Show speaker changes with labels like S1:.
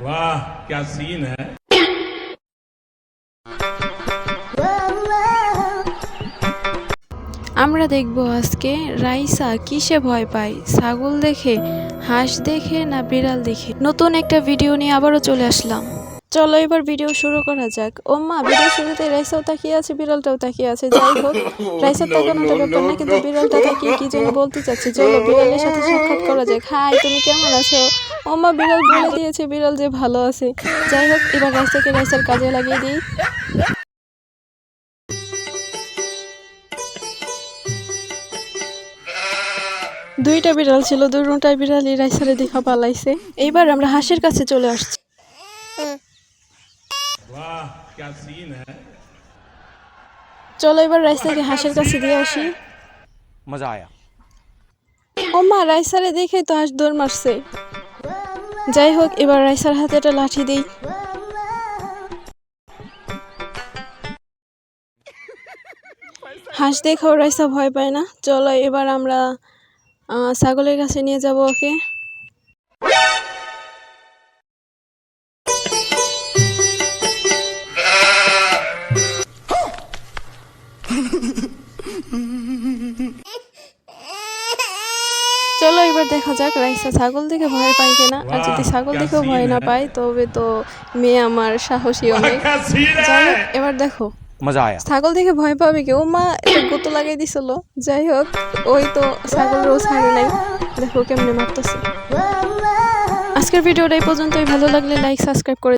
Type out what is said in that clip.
S1: वाह क्या सीन है।
S2: আমরা দেখব আজকে রাইসা কিসে ভয় পায়, ছাগল দেখে, হাঁস দেখে না বিড়াল দেখে। নতুন একটা ভিডিও নিয়ে আবারও চলে আসলাম। চলো এবার ভিডিও শুরু করা যাক। ও মা, ভিডিও শুরুতে রাইসাও তাকিয়ে আছে, বিড়ালটাও তাকিয়ে আছে। যাই হোক, রাইসা তাকানোটা ব্যাপার না, কিন্তু বিড়ালটা তাকিয়ে কি যেন বলতে চাচ্ছে। চলো বিড়ালের সাথে সাক্ষাৎ করা যাক। হাই, তুমি কেমন আছো? ও মা, বিড়াল বলে দিয়েছে বিড়াল যে ভালো আছে। যাই হোক, এবার রাইসাকে রাইসার কাজে লাগিয়ে দিই। দুইটা বিড়াল ছিল, দুটোটাই বিড়ালই রাইসারে দেখা পালাইছে। এইবার আমরা হাঁসের কাছে চলে আসছি।
S1: वाह क्या सीन है।
S2: চলো এবার রাইসাকে হাঁসের কাছে দিয়ে আসি।
S3: मजा आया।
S2: ও মা, রাইসারে দেখে তো হাঁস দৌড় মারছে। যাই হোক, এবার রাইসার হাতে একটা লাঠি দিই। হাঁস দেখেও রাইসা ভয় পায় না। চলো এবার আমরা ছাগলের কাছে নিয়ে যাব ওকে। চলো এবার দেখা যাক রাইসা ছাগল দেখে ভয় পায় কিনা। আর যদি ছাগল দেখেও ভয় না পায় তবে তো মেয়ে আমার সাহসী অনেক। যাই হোক, এবার দেখো
S3: मजा आया।
S2: ছাগল দেখে ভয় পাবে কি? ও মা, এটা গুতো লাগাই দিছিল। যাই হোক, ওই তো ছাগলেরও ছাড়ে নাই। দেখো কেমনে মারতেছে। আজকের ভিডিওটা এই পর্যন্তই। ভালো লাগলে লাইক সাবস্ক্রাইব করে